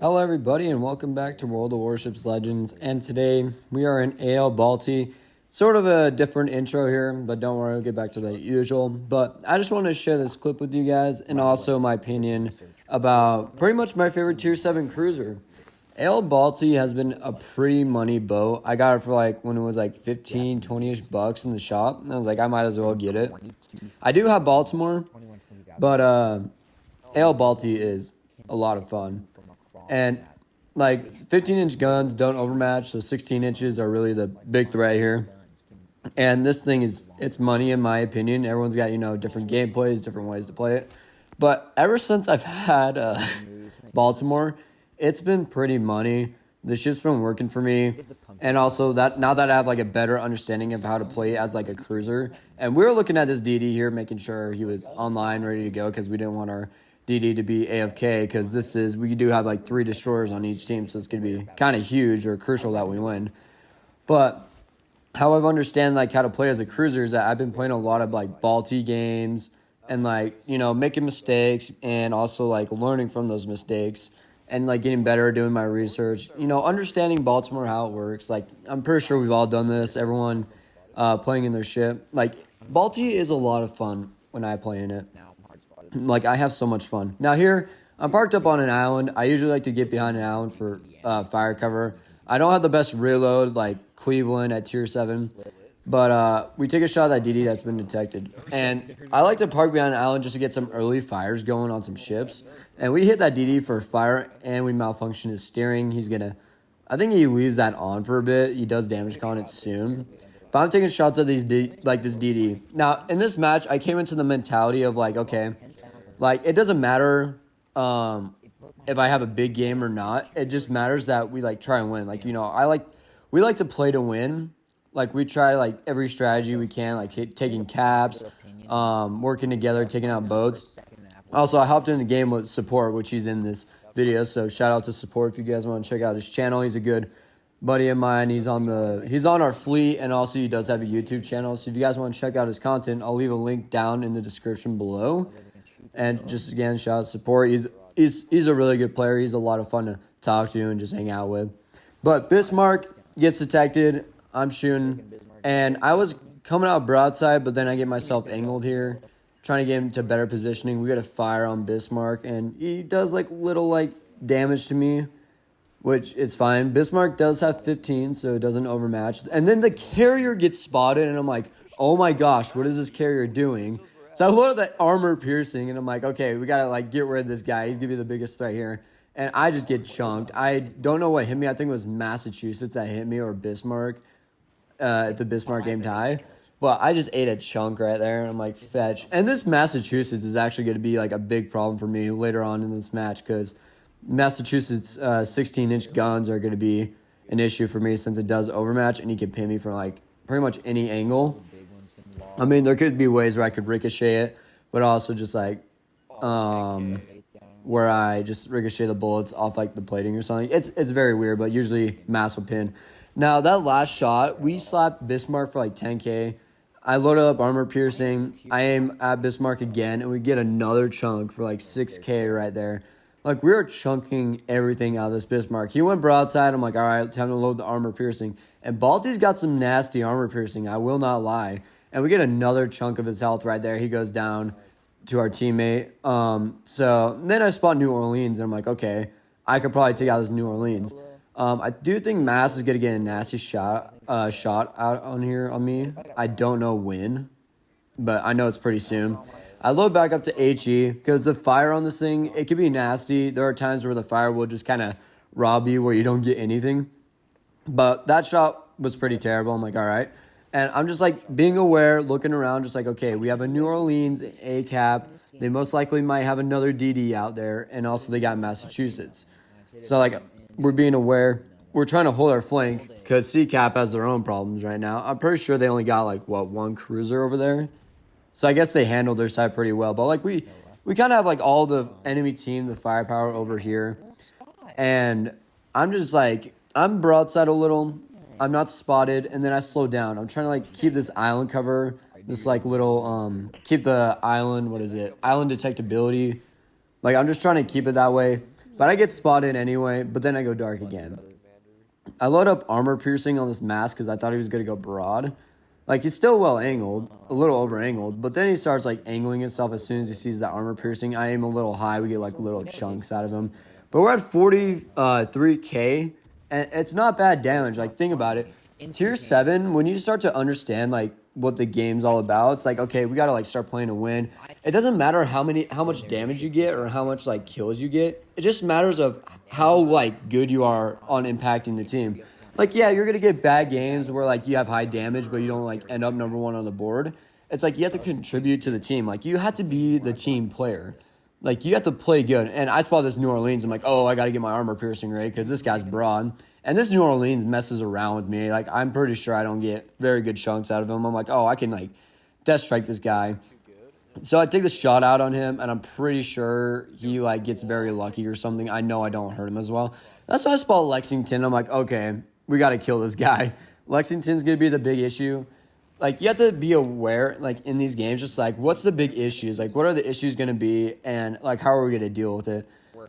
Hello everybody and welcome back to World of Warships Legends, and today we are in AL Balti. Sort of a different intro here, but don't worry, we'll get back to the usual. But I just wanted to share this clip with you guys and also my opinion about pretty much my favorite Tier 7 cruiser. AL Balti has been a pretty money boat. I got it for when it was 15, 20-ish bucks in the shop, and I was like, I might as well get it. I do have Baltimore, but AL Balti is a lot of fun. And 15-inch guns don't overmatch, so 16 inches are really the big threat here. And this thing it's money in my opinion. Everyone's got, different gameplays, different ways to play it. But ever since I've had Baltimore, it's been pretty money. The ship's been working for me. And also now that I have a better understanding of how to play as a cruiser. And we were looking at this DD here, making sure he was online, ready to go, because we didn't want our DD to be AFK, because we do have 3 destroyers on each team, so it's going to be kind of huge or crucial that we win. But how I've understand how to play as a cruiser is that I've been playing a lot of Balti games and making mistakes, and also learning from those mistakes and getting better at doing my research, understanding Baltimore, how it works. I'm pretty sure we've all done this, everyone playing in their ship. Balti is a lot of fun when I play in it. I have so much fun. Now here, I'm parked up on an island. I usually like to get behind an island for fire cover. I don't have the best reload like Cleveland at Tier 7, but we take a shot at that DD that's been detected. And I like to park behind an island just to get some early fires going on some ships. And we hit that DD for fire, and we malfunction his steering. I think he leaves that on for a bit. He does damage con it soon. But I'm taking shots at these this DD. Now, in this match, I came into the mentality of okay, it doesn't matter if I have a big game or not. It just matters that we try and win. We like to play to win. We try every strategy we can, taking caps, working together, taking out boats. Also, I hopped in the game with Support, which he's in this video. So shout out to Support if you guys want to check out his channel. He's a good buddy of mine. He's on our fleet, and also he does have a YouTube channel. So if you guys want to check out his content, I'll leave a link down in the description below. And just again, shout out Support. He's a really good player. He's a lot of fun to talk to and just hang out with. But Bismarck gets detected. I'm shooting, and I was coming out broadside, but then I get myself angled here, trying to get him to better positioning. We got a fire on Bismarck, and he does little damage to me, which is fine. Bismarck does have 15, so it doesn't overmatch. And then the carrier gets spotted, and I'm like, oh my gosh, what is this carrier doing? So I load that armor piercing, and I'm like, okay, we got to get rid of this guy. He's going to be the biggest threat here. And I just get chunked. I don't know what hit me. I think it was Massachusetts that hit me, or Bismarck at the Bismarck game tie. But I just ate a chunk right there, and I'm like, fetch. And this Massachusetts is actually going to be a big problem for me later on in this match, because Massachusetts 16-inch guns are going to be an issue for me, since it does overmatch, and he can pin me from pretty much any angle. I mean, there could be ways where I could ricochet it, but also just where I just ricochet the bullets off the plating or something. It's very weird, but usually Mass will pin. Now, that last shot, we slapped Bismarck for 10K. I loaded up armor piercing. I aim at Bismarck again, and we get another chunk for 6K right there. We were chunking everything out of this Bismarck. He went broadside. I'm like, all right, time to load the armor piercing. And Balti's got some nasty armor piercing, I will not lie. And we get another chunk of his health right there. He goes down to our teammate. So then I spot New Orleans, and I'm like, okay, I could probably take out this New Orleans. I do think Mass is going to get a nasty shot out on here on me. I don't know when, but I know it's pretty soon. I load back up to HE, because the fire on this thing, it could be nasty. There are times where the fire will just kind of rob you where you don't get anything. But that shot was pretty terrible. I'm like, all right. And I'm just being aware, looking around, just okay, we have a New Orleans A-cap. They most likely might have another DD out there, and also they got Massachusetts. So we're being aware. We're trying to hold our flank, because C-cap has their own problems right now. I'm pretty sure they only got one cruiser over there. So I guess they handled their side pretty well. But we kind of have all the enemy team, the firepower over here. And I'm just I'm broadside a little. I'm not spotted, and then I slow down. I'm trying to keep this island cover, this little keep the island, island detectability. I'm just trying to keep it that way. But I get spotted anyway, but then I go dark again. I load up armor piercing on this mask because I thought he was going to go broad. Like, he's still well angled, a little over angled, but then he starts like angling himself as soon as he sees that armor piercing. I aim a little high. We get like little chunks out of him. But we're at 43K, and it's not bad damage. Like, think about it. Tier 7, when you start to understand like what the game's all about, it's like, okay, we got to like start playing to win. It doesn't matter how much damage you get or how much like kills you get. It just matters of how like good you are on impacting the team. Like, yeah, you're going to get bad games where, like, you have high damage, but you don't, like, end up number 1 on the board. It's like you have to contribute to the team. Like, you have to be the team player. Like, you have to play good. And I spot this New Orleans. I'm like, oh, I got to get my armor piercing ready because this guy's broad. And this New Orleans messes around with me. Like, I'm pretty sure I don't get very good chunks out of him. I'm like, oh, I can, like, death strike this guy. So I take the shot out on him, and I'm pretty sure he, like, gets very lucky or something. I know I don't hurt him as well. That's why I spot Lexington. I'm like, okay, we got to kill this guy. Lexington's going to be the big issue. Like, you have to be aware, like, in these games, just, like, what's the big issues? Like, what are the issues going to be, and, like, how are we going to deal with it?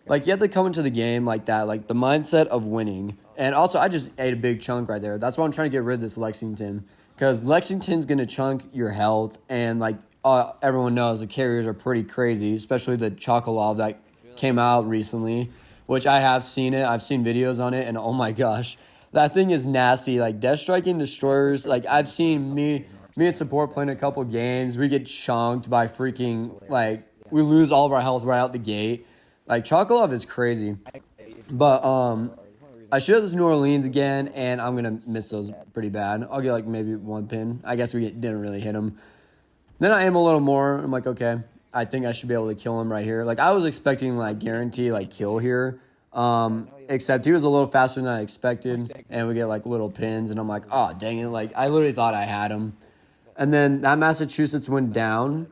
Like, you have to come into the game like that, like, the mindset of winning. And also, I just ate a big chunk right there. That's why I'm trying to get rid of this Lexington. Because Lexington's going to chunk your health, and, like, everyone knows the carriers are pretty crazy, especially the Chocolov that came out recently, which I have seen it. I've seen videos on it, and oh my gosh. That thing is nasty. Like, death striking destroyers. Like, I've seen me and support playing a couple games. We get chunked by freaking, like, we lose all of our health right out the gate. Like, Chocolov is crazy. But, I shoot this New Orleans again, and I'm going to miss those pretty bad. I'll get, like, maybe 1 pin. I guess we didn't really hit him. Then I aim a little more. I'm like, okay, I think I should be able to kill him right here. Like, I was expecting, like, guarantee, like, kill here. Except he was a little faster than I expected, and we get, like, little pins, and I'm like, oh, dang it. Like, I literally thought I had him. And then that Massachusetts went down,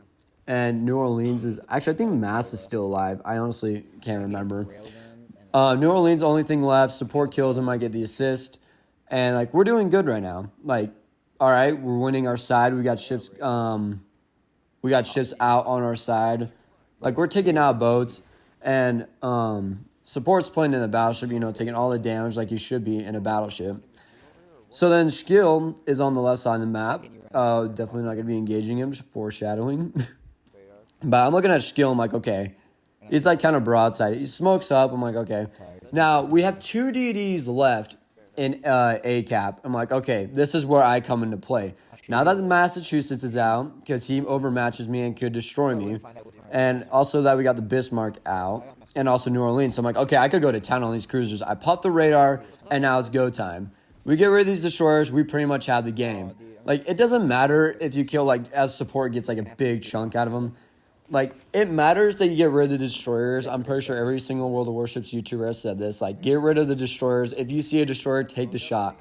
and New Orleans is... Actually, I think Mass is still alive. I honestly can't remember. New Orleans, only thing left. Support kills him. I get the assist. And, like, we're doing good right now. Like, all right, we're winning our side. We got ships out on our side. Like, we're taking out boats. And support's playing in the battleship, you know, taking all the damage like you should be in a battleship. So then skill is on the left side of the map. Definitely not going to be engaging him, just foreshadowing. But I'm looking at skill. I'm like, okay. He's like kind of broadside. He smokes up. I'm like, okay. Now, we have 2 DDs left in A cap. I'm like, okay, this is where I come into play. Now that Massachusetts is out, because he overmatches me and could destroy me, and also that we got the Bismarck out, and also New Orleans. So I'm like, okay, I could go to town on these cruisers. I pop the radar, and now it's go time. We get rid of these destroyers, we pretty much have the game. Like, it doesn't matter if you kill, like, as support gets, like, a big chunk out of them. Like, it matters that you get rid of the destroyers. I'm pretty sure every single World of Warships YouTuber has said this. Like, get rid of the destroyers. If you see a destroyer, take the shot.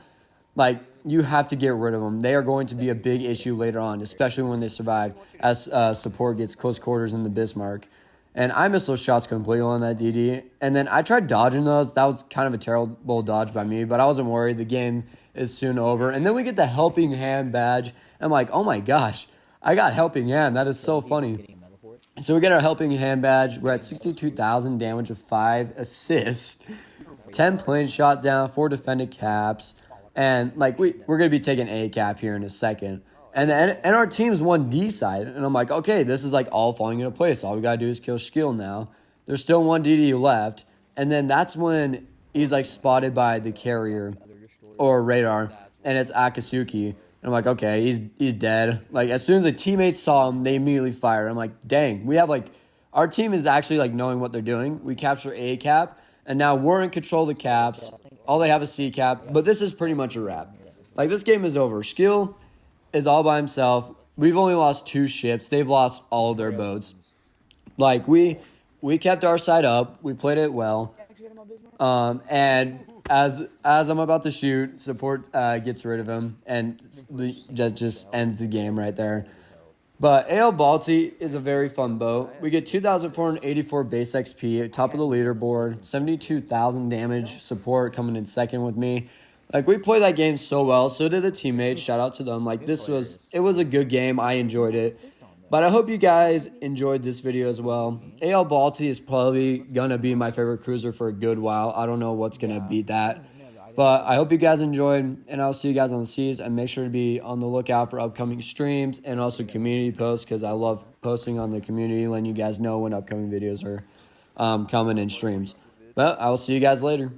Like, you have to get rid of them. They are going to be a big issue later on, especially when they survive as support gets close quarters in the Bismarck. And I missed those shots completely on that DD. And then I tried dodging those. That was kind of a terrible dodge by me, but I wasn't worried. The game is soon over. And then we get the helping hand badge. I'm like, oh my gosh, I got helping hand. That is so funny. So we get our helping hand badge. We're at 62,000 damage with 5 assists, 10 plane shot down, 4 defended caps. And, like, we're going to be taking A cap here in a second. And our team's 1D side. And I'm like, okay, this is, like, all falling into place. All we got to do is kill skill now. There's still 1 DD left. And then that's when he's, like, spotted by the carrier or radar. And it's Akatsuki. And I'm like, okay, he's dead. Like, as soon as the teammates saw him, they immediately fire. I'm like, dang. We have, like, our team is actually, like, knowing what they're doing. We capture A cap. And now we're in control of the caps. All they have is C cap, but this is pretty much a wrap. Like, this game is over. Skill is all by himself. We've only lost 2 ships. They've lost all of their boats. Like, we kept our side up. We played it well. And as I'm about to shoot, support gets rid of him, and just ends the game right there. But AL Balti is a very fun boat. We get 2,484 base XP, top of the leaderboard, 72,000 damage, support coming in second with me. Like, we played that game so well. So did the teammates. Shout out to them. Like, it was a good game. I enjoyed it. But I hope you guys enjoyed this video as well. AL Balti is probably going to be my favorite cruiser for a good while. I don't know what's going to beat that. But I hope you guys enjoyed, and I'll see you guys on the seas. And make sure to be on the lookout for upcoming streams and also community posts, because I love posting on the community, letting you guys know when upcoming videos are coming in streams. But I will see you guys later.